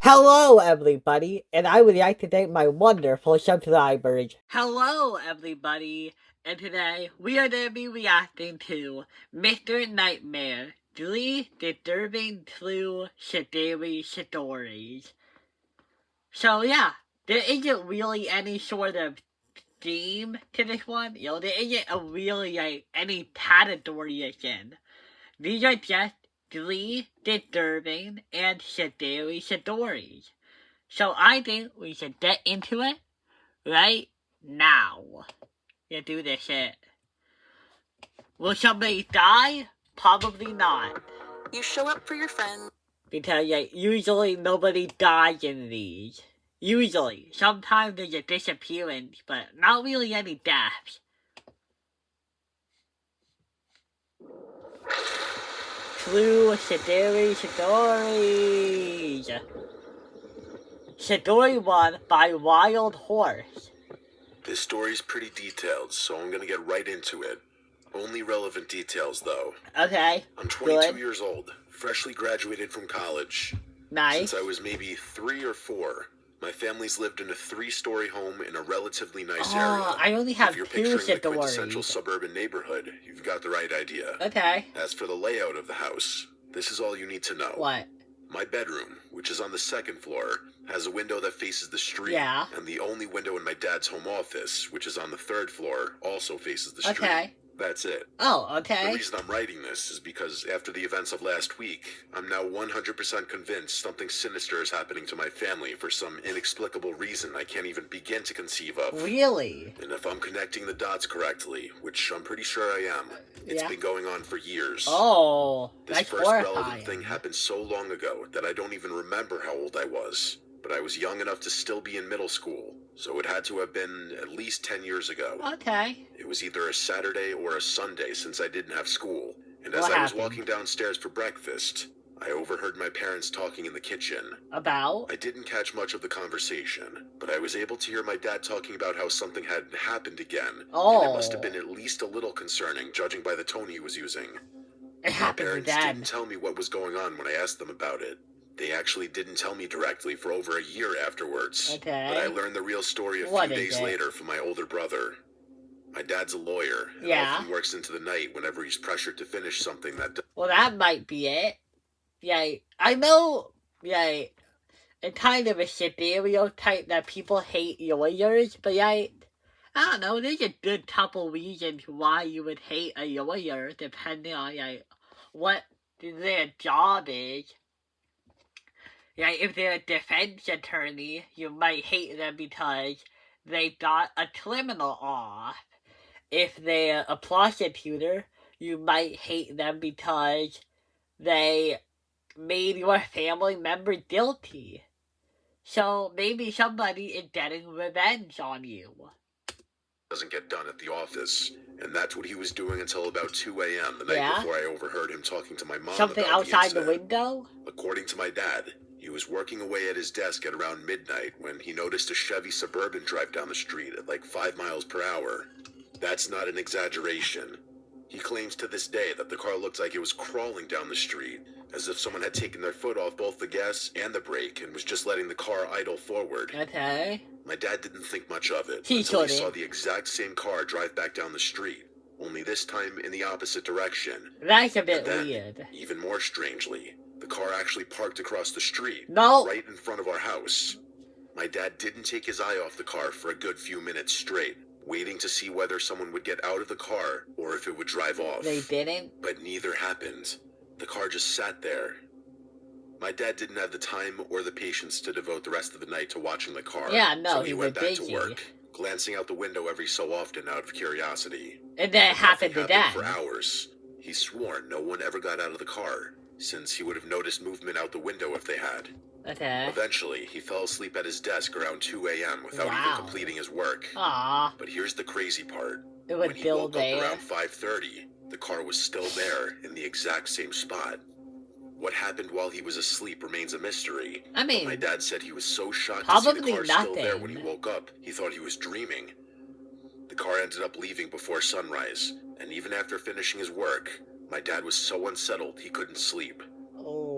Hello, everybody, and I would like to thank my wonderful subscribers. Hello, everybody, and today we are going to be reacting to Mr. Nightmare 3 Disturbing True Scary Stories. So, yeah, there isn't really any sort of theme to this one. There isn't any category again. These are just 3 disturbing and scary stories. So I think we should get into it right now. You do this shit. Will somebody die? Probably not. You show up for your friend. Because usually nobody dies in these. Usually. Sometimes there's a disappearance, but not really any deaths. True scary stories. Story 1 by Wild Horse. This story's pretty detailed, so I'm gonna get right into it. Only relevant details, though. Okay. I'm 22 good. years old, freshly graduated from college. Nice. Since I was maybe 3 or 4, my family's lived in a 3-story home in a relatively nice area. I only have if you're 2 picturing the stories. quintessential suburban neighborhood, you've got the right idea. Okay. As for the layout of the house, this is all you need to know. What? My bedroom, which is on the 2nd floor, has a window that faces the street. Yeah. And the only window in my dad's home office, which is on the 3rd floor, also faces the street. Okay. That's it. Oh, okay. The reason I'm writing this is because after the events of last week, I'm now 100% convinced something sinister is happening to my family for some inexplicable reason I can't even begin to conceive of. Really? And if I'm connecting the dots correctly, which I'm pretty sure I am, it's been going on for years. Oh, this that's first horrifying. relevant thing happened so long ago that I don't even remember how old I was. But I was young enough to still be in middle school, so it had to have been at least 10 years ago. Okay. It was either a Saturday or a Sunday since I didn't have school, and as I was walking downstairs for breakfast, I overheard my parents talking in the kitchen. About? I didn't catch much of the conversation, but I was able to hear my dad talking about how something had happened again, and it must have been at least a little concerning, judging by the tone he was using. It happened My again. parents didn't tell me what was going on when I asked them about it. They actually didn't tell me directly for over a year afterwards. Okay. But I learned the real story a few days later from my older brother. My dad's a lawyer, and often works into the night whenever he's pressured to finish something that... Well, that might be it. I know, it's kind of a stereotype that people hate lawyers, but I don't know, there's a good couple reasons why you would hate a lawyer, depending on, what their job is. If they're a defense attorney, you might hate them because they got a criminal off. If they're a prosecutor, you might hate them because they made your family member guilty. So maybe somebody is getting revenge on you. Doesn't get done at the office, and that's what he was doing until about 2 a.m. the night before I overheard him talking to my mom Something about outside the the window? According to my dad, he was working away at his desk at around midnight when he noticed a Chevy Suburban drive down the street at like 5 miles per hour. That's not an exaggeration. He claims to this day that the car looked like it was crawling down the street, as if someone had taken their foot off both the gas and the brake and was just letting the car idle forward. Okay. My dad didn't think much of it until he saw the exact same car drive back down the street, only this time in the opposite direction. That's a bit weird. Even more strangely, the car actually parked across the street, right in front of our house. My dad didn't take his eye off the car for a good few minutes straight, waiting to see whether someone would get out of the car or if it would drive off. They didn't? But neither happened. The car just sat there. My dad didn't have the time or the patience to devote the rest of the night to watching the car. Yeah, no, so he went back to work, glancing out the window every so often out of curiosity. And then it happened to Dad. For hours. He swore no one ever got out of the car, since he would have noticed movement out the window if they had. Okay. Eventually, he fell asleep at his desk around 2 a.m. without even completing his work. Aww. But here's the crazy part. It was when he woke up around 5:30, the car was still there in the exact same spot. What happened while he was asleep remains a mystery. I mean, my dad said he was so shocked to see the car still there when he woke up, he thought he was dreaming. The car ended up leaving before sunrise, and even after finishing his work, my dad was so unsettled he couldn't sleep.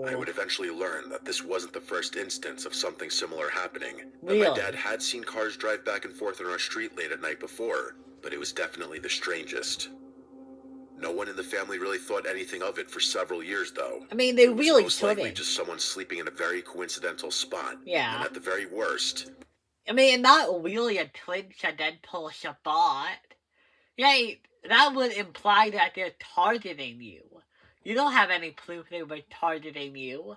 I would have eventually learned that this wasn't the first instance of something similar happening. Really? My dad had seen cars drive back and forth on our street late at night before, but it was definitely the strangest. No one in the family really thought anything of it for several years, though. I mean, they it was really most likely shouldn't. just someone sleeping in a very coincidental spot. Yeah. And at the very worst... I mean, not really a coincidental spot. Yeah, that would imply that they're targeting you. You don't have any proof they were targeting you.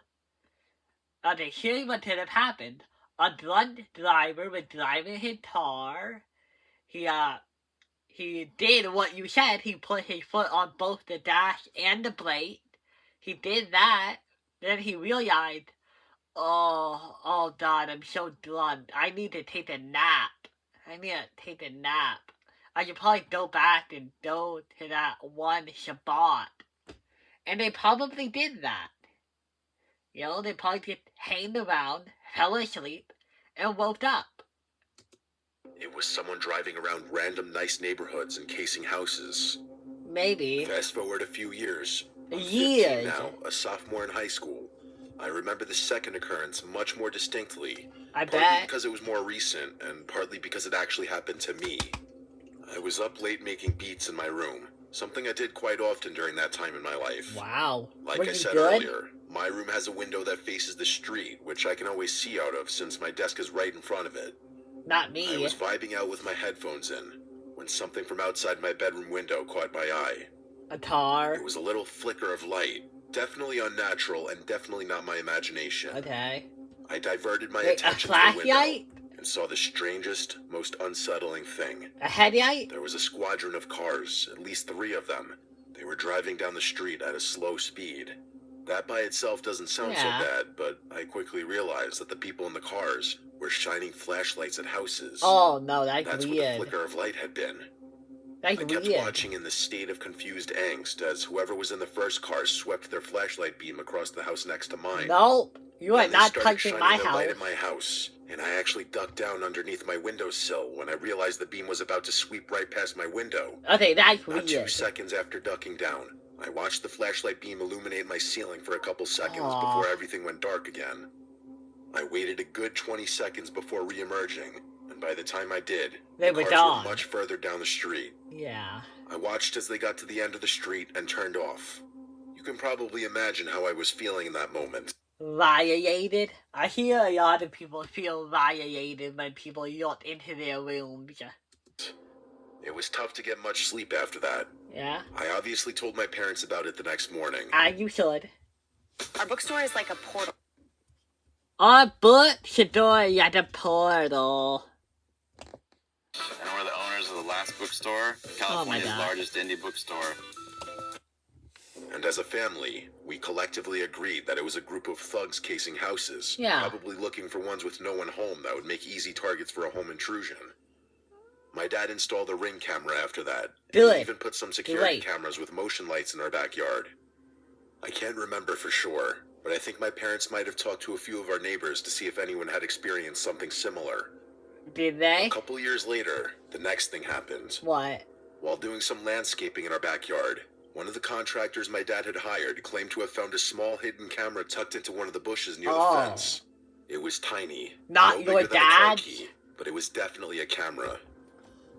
Okay, here's what could have happened. A drunk driver was driving his car. He did what you said. He put his foot on both the dash and the brake. He did that. Then he realized, oh God, I'm so drunk. I need to take a nap. I should probably go back and go to that one spot. And they probably did that. You know, they probably just hanged around, fell asleep, and woke up. It was someone driving around random nice neighborhoods and casing houses. Maybe. Fast forward a few years. I'm 15 Years. now, a sophomore in high school. I remember the second occurrence much more distinctly. I partly bet. because it was more recent, and partly because it actually happened to me. I was up late making beats in my room, something I did quite often during that time in my life. Wow. Like Were I you said good? earlier, my room has a window that faces the street, which I can always see out of since my desk is right in front of it. Not me. I was vibing out with my headphones in, when something from outside my bedroom window caught my eye. A car. It was a little flicker of light, definitely unnatural and definitely not my imagination. Okay. I diverted my Wait, a attention to the window flashlight? and saw the strangest, most unsettling thing. A headlight? There was a squadron of cars, at least 3 of them. They were driving down the street at a slow speed. That by itself doesn't sound so bad, but I quickly realized that the people in the cars were shining flashlights at houses. Oh no, that's That's weird. what the flicker of light had been. That's I kept weird. watching in this state of confused angst as whoever was in the first car swept their flashlight beam across the house next to mine. Nope. You are Then they not started touching shining my their light house. at my house, and I actually ducked down underneath my windowsill when I realized the beam was about to sweep right past my window. Okay, that's Not 2 weird. seconds after ducking down, I watched the flashlight beam illuminate my ceiling for a couple seconds Aw. before everything went dark again. I waited a good 20 seconds before re-emerging, and by the time I did, They the were cars gone. were much further down the street. Yeah. I watched as they got to the end of the street and turned off. You can probably imagine how I was feeling in that moment. Violated? I hear a lot of people feel violated when people look into their rooms. It was tough to get much sleep after that. Yeah? I obviously told my parents about it the next morning. You should. Our bookstore is like a portal. Our bookstore at a portal. And we're the owners of the last bookstore, California's God. largest indie bookstore. And as a family, we collectively agreed that it was a group of thugs casing houses, Yeah. probably looking for ones with no one home that would make easy targets for a home intrusion. My dad installed a Ring camera after that. Good. He even put some security Great. cameras with motion lights in our backyard. I can't remember for sure, but I think my parents might have talked to a few of our neighbors to see if anyone had experienced something similar. Did they? A couple years later, the next thing happened. What? While doing some landscaping in our backyard, one of the contractors my dad had hired claimed to have found a small hidden camera tucked into one of the bushes near Oh. the fence. It was tiny, Not no your bigger than a car dad's? key, but it was definitely a camera.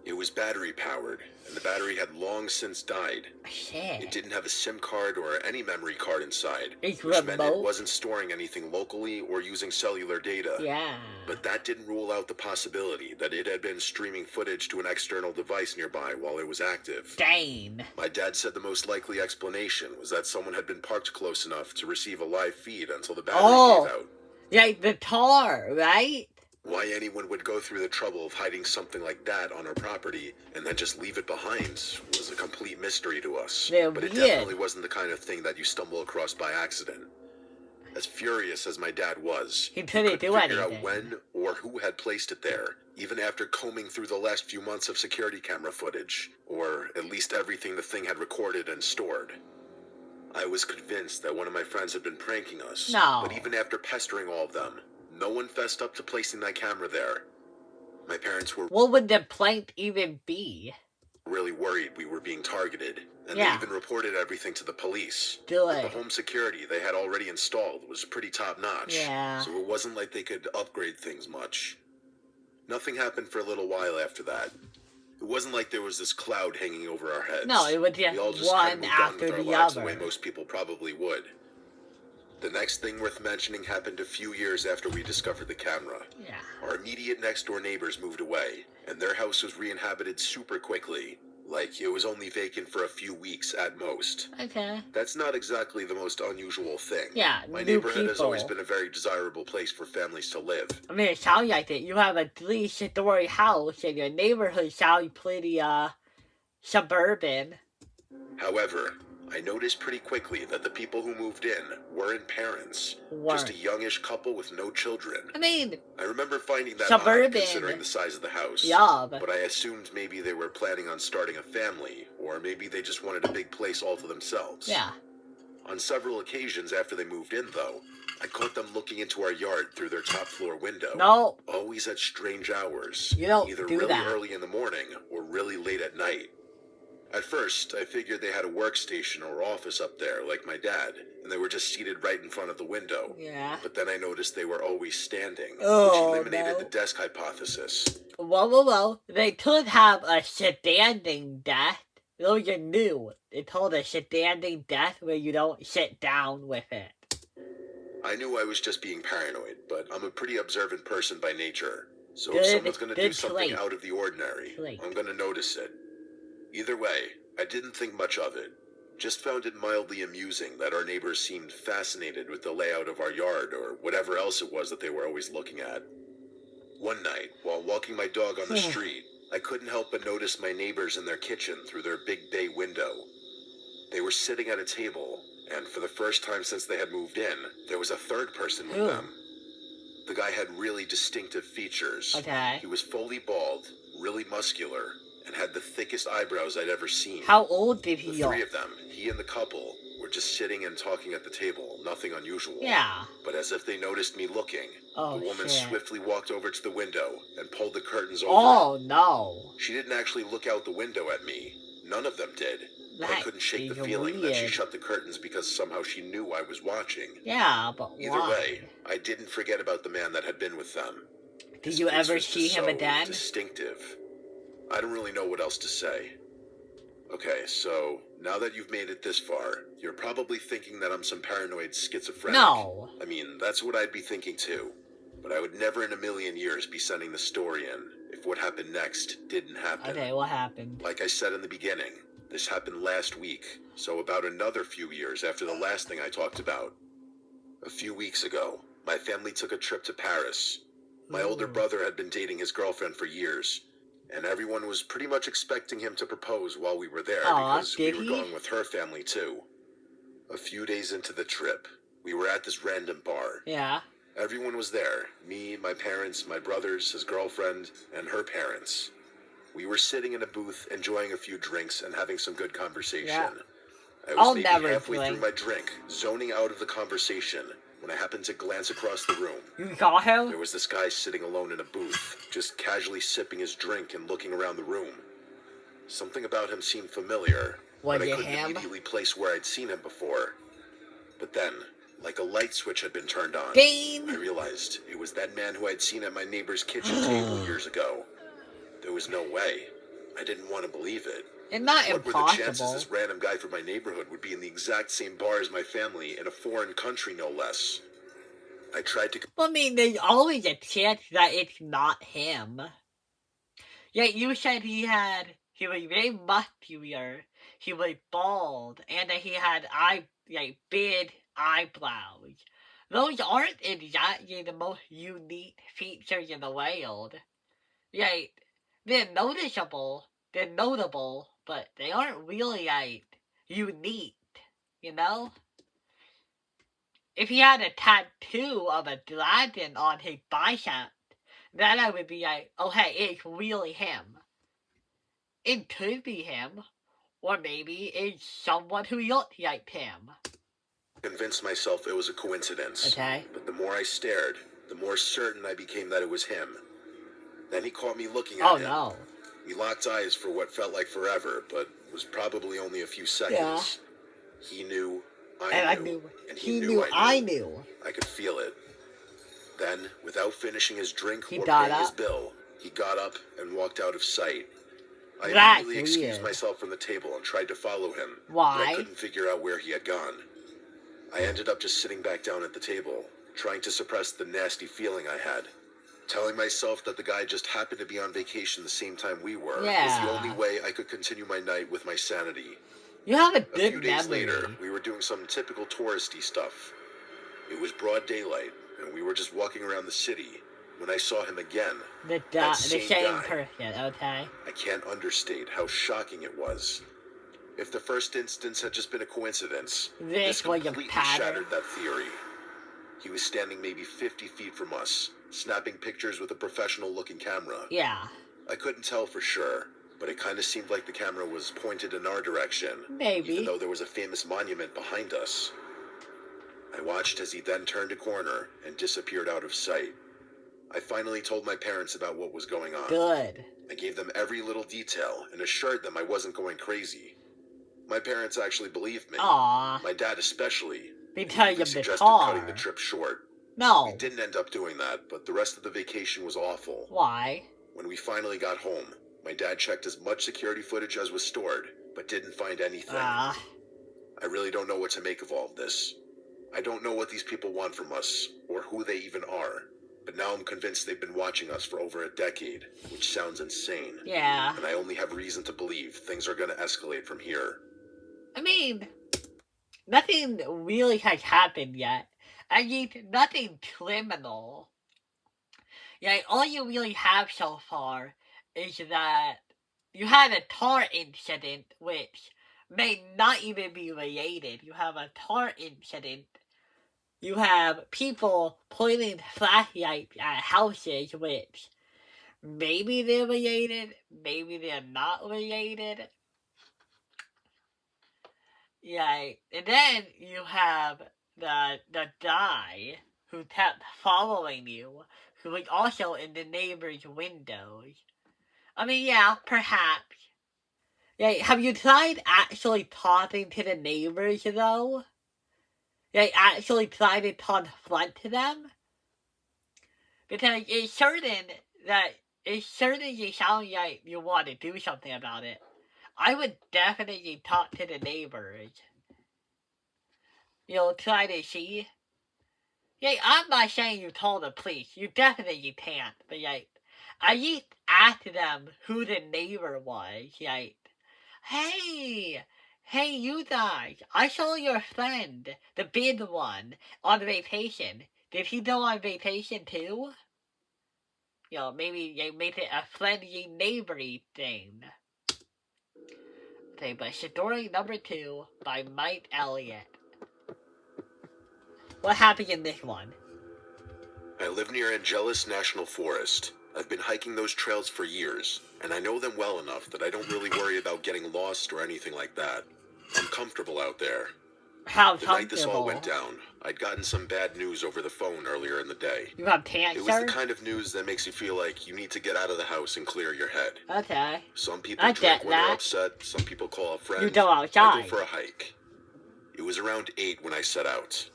It was battery powered, and the battery had long since died. It Shit. didn't have a SIM card or any memory card inside, It's which meant it remote? wasn't storing anything locally or using cellular data. Yeah. But that didn't rule out the possibility that it had been streaming footage to an external device nearby while it was active. Dane. My dad said the most likely explanation was that someone had been parked close enough to receive a live feed until the battery Oh. gave out. Like the tar, right? Why anyone would go through the trouble of hiding something like that on our property and then just leave it behind was a complete mystery to us. They're But it weird. definitely wasn't the kind of thing that you stumble across by accident. As furious as my dad was, He couldn't do figure out anything. when or who had placed it there, even after combing through the last few months of security camera footage, or at least everything the thing had recorded and stored. I was convinced that one of my friends had been pranking us. No. But even after pestering all of them, no one fessed up to placing that camera there. My parents were What would the plank even be? really worried we were being targeted. And Yeah. they even reported everything to the police. Good. But the home security they had already installed was pretty top-notch. Yeah. So it wasn't like they could upgrade things much. Nothing happened for a little while after that. It wasn't like there was this cloud hanging over our heads. No, it was We all just just kind one of moved on after with our the lives the other. way most people probably would. The next thing worth mentioning happened a few years after we discovered the camera. Yeah. Our immediate next-door neighbors moved away, and their house was re-inhabited super quickly. Like, it was only vacant for a few weeks at most. Okay. That's not exactly the most unusual thing. Yeah, My new neighborhood has always people. been a very desirable place for families to live. I mean, it sounds like it. You have a 3-story house, and your neighborhood sounds pretty, suburban. However, I noticed pretty quickly that the people who moved in weren't parents. Just a youngish couple with no children. I mean, I remember finding that suburban. odd considering the size of the house. Yeah. But I assumed maybe they were planning on starting a family, or maybe they just wanted a big place all to themselves. Yeah. On several occasions after they moved in, though, I caught them looking into our yard through their top floor window. No. Always at strange hours. You don't either do really that. early in the morning or really late at night. At first, I figured they had a workstation or office up there, like my dad, and they were just seated right in front of the window. Yeah. But then I noticed they were always standing, Oh, which eliminated no. the desk hypothesis. Well. They could have a standing desk. Those are new. It's called a standing desk where you don't sit down with it. I knew I was just being paranoid, but I'm a pretty observant person by nature. So Good- if someone's going to do good something trait. out of the ordinary, Trait. I'm going to notice it. Either way, I didn't think much of it. Just found it mildly amusing that our neighbors seemed fascinated with the layout of our yard or whatever else it was that they were always looking at. One night, while walking my dog on the street, I couldn't help but notice my neighbors in their kitchen through their big bay window. They were sitting at a table, and for the first time since they had moved in, there was a third person with Who? them. The guy had really distinctive features. Okay. He was fully bald, really muscular, and had the thickest eyebrows I'd ever seen. How old did The he three look? of them, he and the couple, were just sitting and talking at the table, nothing unusual. Yeah. But as if they noticed me looking, Oh, the woman shit. swiftly walked over to the window and pulled the curtains over. Oh, no. She didn't actually look out the window at me. None of them did. But I That couldn't shake the is feeling that she weird. shut the curtains because somehow she knew I was watching. Yeah, but Either why? way, I didn't forget about the man that had been with them. Did His you face ever was see just him so again? distinctive. I don't really know what else to say. Okay, so now that you've made it this far, you're probably thinking that I'm some paranoid schizophrenic. No. I mean, that's what I'd be thinking too. But I would never in a million years be sending the story in if what happened next didn't happen. Okay, what happened? Like I said in the beginning, this happened last week, so about another few years after the last thing I talked about. A few weeks ago, my family took a trip to Paris. My older brother had been dating his girlfriend for years, and everyone was pretty much expecting him to propose while we were there Aw, because we did were he? going with her family too. A few days into the trip, we were at this random bar. Yeah. Everyone was there. Me, my parents, my brothers, his girlfriend, and her parents. We were sitting in a booth, enjoying a few drinks and having some good conversation. Yeah. I was I'll maybe never halfway drink. through my drink, zoning out of the conversation, when I happened to glance across the room. You saw him? There was this guy sitting alone in a booth, just casually sipping his drink and looking around the room. Something about him seemed familiar, Was but I it couldn't him? immediately place where I'd seen him before. But then, like a light switch had been turned on, Dane! I realized it was that man who I'd seen at my neighbor's kitchen table years ago. There was no way. I didn't want to believe it. It's not What were the chances impossible. this random guy from my neighborhood would be in the exact same bar as my family in a foreign country, no less? I tried to... I mean, there's always a chance that it's not him. Yeah, you said he was very muscular, he was bald, and that he had big eyebrows. Those aren't exactly the most unique features in the world. Like, they're noticeable, they're notable, but they aren't really, unique, you know? If he had a tattoo of a dragon on his bicep, then I would be like, oh hey, it's really him. It could be him, or maybe it's someone who looks like him. convince myself it was a coincidence. Okay. But the more I stared, the more certain I became that it was him. Then he caught me looking at Oh him. no. We locked eyes for what felt like forever, but was probably only a few seconds. Yeah. He knew, And I I knew, knew. and He knew I knew. I could feel it. Then, without finishing his drink He or got paying his up. bill, he got up and walked out of sight. I That's immediately excused weird. myself from the table and tried to follow him, but Why? I couldn't figure out where he had gone. I ended up just sitting back down at the table, trying to suppress the nasty feeling I had. Telling myself that the guy just happened to be on vacation the same time we were was the only way I could continue my night with my sanity. You have a A good few days memory. later, we were doing some typical touristy stuff. It was broad daylight, and we were just walking around the city when I saw him again. The same same guy. person, okay? I can't understate how shocking it was. If the first instance had just been a coincidence, this was a completely pattern. shattered that theory. He was standing maybe 50 feet from us, snapping pictures with a professional-looking camera. Yeah. I couldn't tell for sure, but it kind of seemed like the camera was pointed in our direction. Maybe. Even though there was a famous monument behind us. I watched as he then turned a corner and disappeared out of sight. I finally told my parents about what was going on. Good. I gave them every little detail and assured them I wasn't going crazy. My parents actually believed me. Aww. My dad especially. Because He of the suggested car. cutting the trip short. No. We didn't end up doing that, but the rest of the vacation was awful. Why? When we finally got home, my dad checked as much security footage as was stored, but didn't find anything. I really don't know what to make of all of this. I don't know what these people want from us, or who they even are. But now I'm convinced they've been watching us for over a decade, which sounds insane. Yeah. And I only have reason to believe things are gonna escalate from here. I mean, nothing really has happened yet. I mean, nothing criminal. Yeah, all you really have so far is that you had a car incident which may not even be related. You have a car incident. You have people pointing flashlights at houses which maybe they're related, maybe they're not related. Yeah, and then you have the guy who kept following you, who was also in the neighbor's windows. I mean, yeah, perhaps. Yeah, have you tried actually talking to the neighbors, though? Yeah, actually tried to confront them? Because it's certain you sound like you want to do something about it. I would definitely talk to the neighbors. Try to see. Yeah, I'm not saying you told the police. You definitely can't. But, I used to ask them who the neighbor was. Hey, you guys. I saw your friend, the big one, on vacation. Did he go on vacation too? Maybe they made it a friendly neighbory thing. Okay, but story number 2 by Mike Elliott. What happened in this one? I live near Angeles National Forest. I've been hiking those trails for years, and I know them well enough that I don't really worry about getting lost or anything like that. I'm comfortable out there. How The night this all went down, I'd gotten some bad news over the phone earlier in the day. You have cancer? It was the kind of news that makes you feel like you need to get out of the house and clear your head. Okay. Some people drink when they're upset, some people call a friend. You go outside. I go for a hike. It was around 8 when I set out.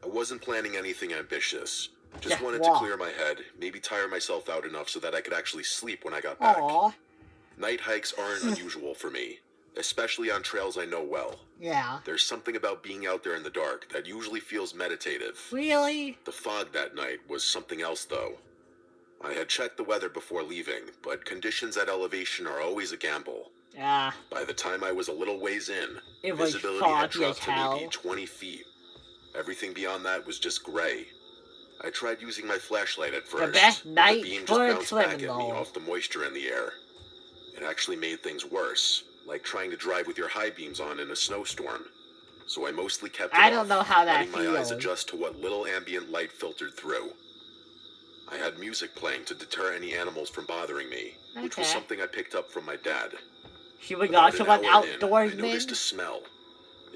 I wasn't planning anything ambitious. Just wanted to clear my head, maybe tire myself out enough so that I could actually sleep when I got back. Aww. Night hikes aren't unusual for me, especially on trails I know well. Yeah. There's something about being out there in the dark that usually feels meditative. Really? The fog that night was something else, though. I had checked the weather before leaving, but conditions at elevation are always a gamble. Yeah. By the time I was a little ways in, It was visibility had foggy dropped as to hell. maybe 20 feet. Everything beyond that was just gray. I tried using my flashlight at first, The best but night the beam for a just bounced back at me criminal. off the moisture in the air. It actually made things worse, like trying to drive with your high beams on in a snowstorm. So I mostly kept it I don't off, know how that letting my eyes feels. adjust to what little ambient light filtered through. I had music playing to deter any animals from bothering me, which was Okay. something I picked up from my dad. She was About also an an hour in, I noticed a outdoorsman? smell.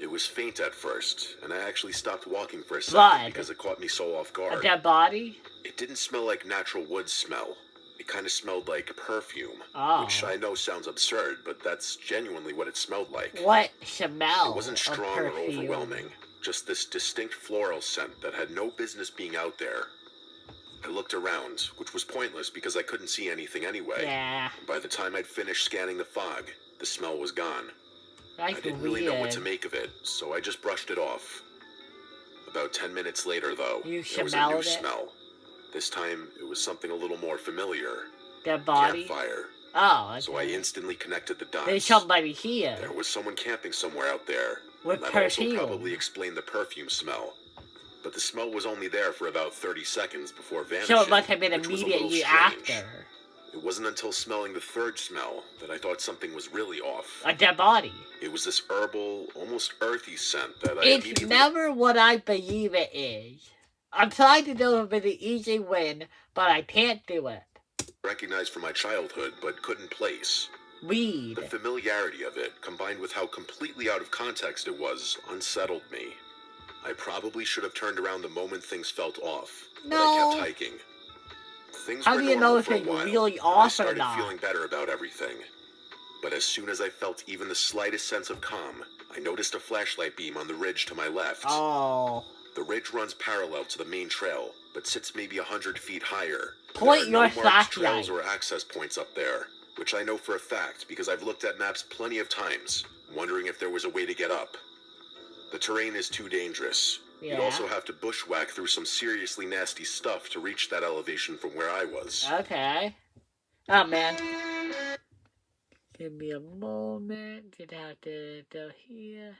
It was faint at first, and I actually stopped walking for a second Blood. because it caught me so off A guard. dead body? It didn't smell like natural wood smell. It kind of smelled like perfume, Oh. which I know sounds absurd, but that's genuinely what it smelled like. What smell? It wasn't strong or overwhelming, just this distinct floral scent that had no business being out there. I looked around, which was pointless because I couldn't see anything anyway. Yeah. And by the time I'd finished scanning the fog, the smell was gone. That's I didn't really know what to make of it, so I just brushed it off. About 10 minutes later, though, You there was a new smelled it? smell. This time, it was something a little more familiar. Dead body? Campfire. Oh, okay. So I instantly connected the dots. There's somebody here. There was someone camping somewhere out there. With that perfume. also probably explained the perfume smell. But the smell was only there for about 30 seconds before vanishing. So it must have been which was a little immediately strange. after. It wasn't until smelling the third smell that I thought something was really off. A dead body. It was this herbal, almost earthy scent that I It's immediately never what I believe it is. I'm trying to do it with an easy win, but I can't do it. recognized from my childhood but couldn't place. Weed. The familiarity of it, combined with how completely out of context it was, unsettled me. I probably should have turned around the moment things felt off, but I No. kept hiking. Things How were do you know normal if for a it's while, really and I off or started not? feeling better about everything. But as soon as I felt even the slightest sense of calm, I noticed a flashlight beam on the ridge to my left. Oh. The ridge runs parallel to the main trail, but sits maybe 100 feet higher. Point There are your no marked flashlight. trails or access points up there, which I know for a fact because I've looked at maps plenty of times, wondering if there was a way to get up. The terrain is too dangerous. You'd Yeah. also have to bushwhack through some seriously nasty stuff to reach that elevation from where I was. Okay. Oh, man. Give me a moment. Get out to go here.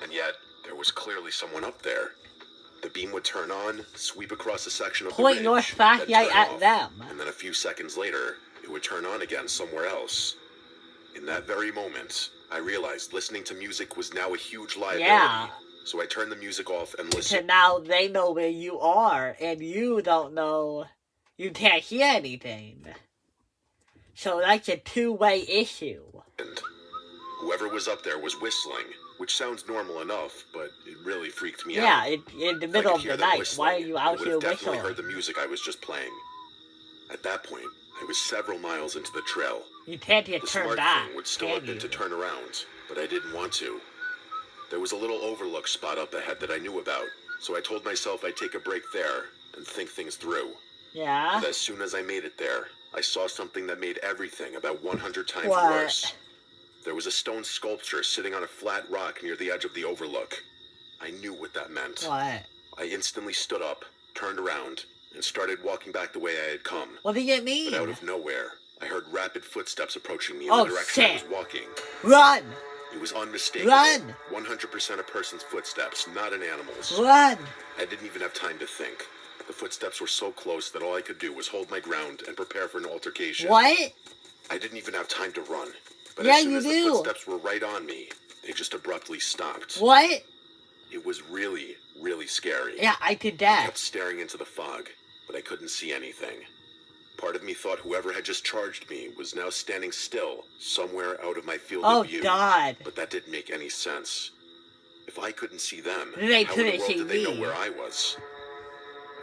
And yet, there was clearly someone up there. The beam would turn on, sweep across a section of Point the your ridge, flashlight then turn at off, them. and then a few seconds later, it would turn on again somewhere else. In that very moment, I realized listening to music was now a huge liability. Yeah. So I turned the music off and So listened. now they know where you are, and you don't know. You can't hear anything. So that's a two-way issue. Whoever was up there was whistling, which sounds normal enough, but it really freaked me Yeah, out. in the If I middle could of hear the them night. whistling, Why are you I out would here have definitely whistling? heard the music I was just playing. At that point, I was several miles into the trail. You can't get The turned smart back, thing would still can have been you? to turn around, but I didn't want to. There was a little overlook spot up ahead that I knew about, so I told myself I'd take a break there and think things through. Yeah? But as soon as I made it there, I saw something that made everything about 100 times What? worse. There was a stone sculpture sitting on a flat rock near the edge of the overlook. I knew what that meant. What? I instantly stood up, turned around, and started walking back the way I had come. What do you mean? But out of nowhere, I heard rapid footsteps approaching me in Oh, the direction I shit. was walking. Run! It was unmistakable. Run! 100% a person's footsteps, not an animal's. Run! I didn't even have time to think. The footsteps were so close that all I could do was hold my ground and prepare for an altercation. What? I didn't even have time to run. But Yeah, as soon you as do. the footsteps were right on me, they just abruptly stopped. What? It was really, really scary. Yeah, I did I that. kept staring into the fog, but I couldn't see anything. Part of me thought whoever had just charged me was now standing still, somewhere out of my field Oh, of view. God. But that didn't make any sense. If I couldn't see them, They how in the couldn't world see did they know me. where I was?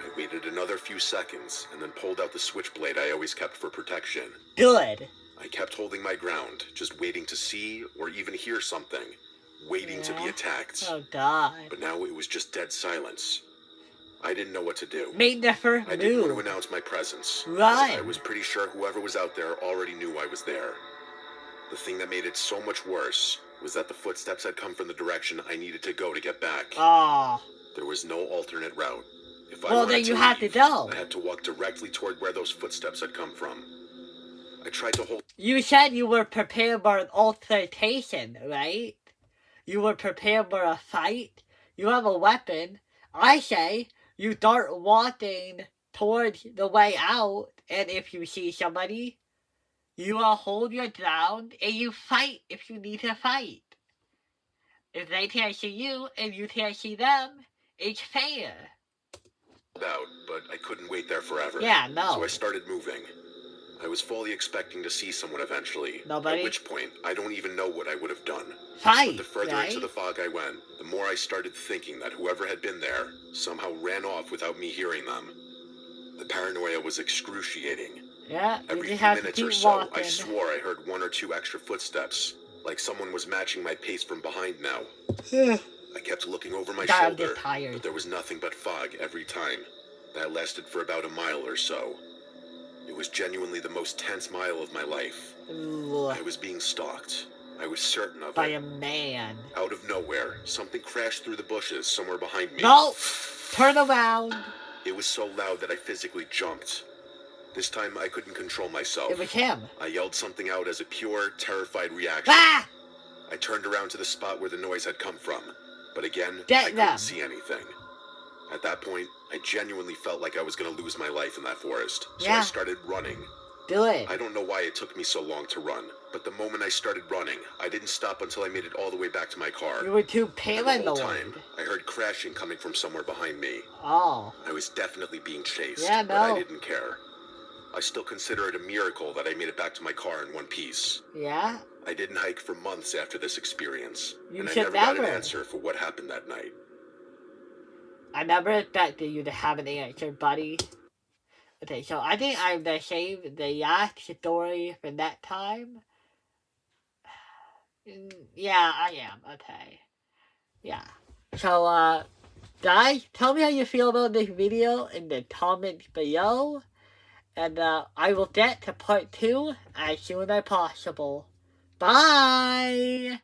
I waited another few seconds and then pulled out the switchblade I always kept for protection. Good. I kept holding my ground, just waiting to see or even hear something, waiting to be Yeah. attacked. Oh, God. But now it was just dead silence. I didn't know what to do. Made the first I didn't want to move. announce my presence. Right. I was pretty sure whoever was out there already knew I was there. The thing that made it so much worse was that the footsteps had come from the direction I needed to go to get back. Oh. There was no alternate route. If I Well, wanted then you to had to leave, go. I had to walk directly toward where those footsteps had come from. I tried to hold You said you were prepared for an altercation, right? You were prepared for a fight. You have a weapon. I say you start walking towards the way out, and if you see somebody, you will hold your ground and you fight if you need to fight. If they can't see you and you can't see them, it's fair. out, but I couldn't wait there forever. Yeah, no. So I started moving. I was fully expecting to see someone eventually. Nobody? At which point, I don't even know what I would have done. Fight, But the further right? into the fog I went, the more I started thinking that whoever had been there somehow ran off without me hearing them. The paranoia was excruciating. Yeah, you Every just few have to minutes or keep so, walking. I swore I heard 1 or 2 extra footsteps, like someone was matching my pace from behind now. I kept looking over my God, I'm shoulder, just tired. but there was nothing but fog every time. That lasted for about a mile or so. It was genuinely the most tense mile of my life. Ooh, I was being stalked. I was certain of by it. a man. Out of nowhere, something crashed through the bushes somewhere behind me. No! Turn around! It was so loud that I physically jumped. This time I couldn't control myself. It was him. I yelled something out as a pure, terrified reaction. Ah! I turned around to the spot where the noise had come from, but again, Get I them. couldn't see anything. At that point, I genuinely felt like I was going to lose my life in that forest, so Yeah. I started running. Do it. I don't know why it took me so long to run, but the moment I started running, I didn't stop until I made it all the way back to my car. You were too And the whole paranoid. time, I heard crashing coming from somewhere behind me. Oh. I was definitely being chased, Yeah, but I no. didn't care. I still consider it a miracle that I made it back to my car in one piece. Yeah? I didn't hike for months after this experience, You and I should never got an never. answer for what happened that night. I never expected you to have an answer, buddy. Okay, so I think I'm gonna save the last story for that time. Yeah, I am. Okay. Yeah. So, guys, tell me how you feel about this video in the comments below. And, I will get to part 2 as soon as possible. Bye!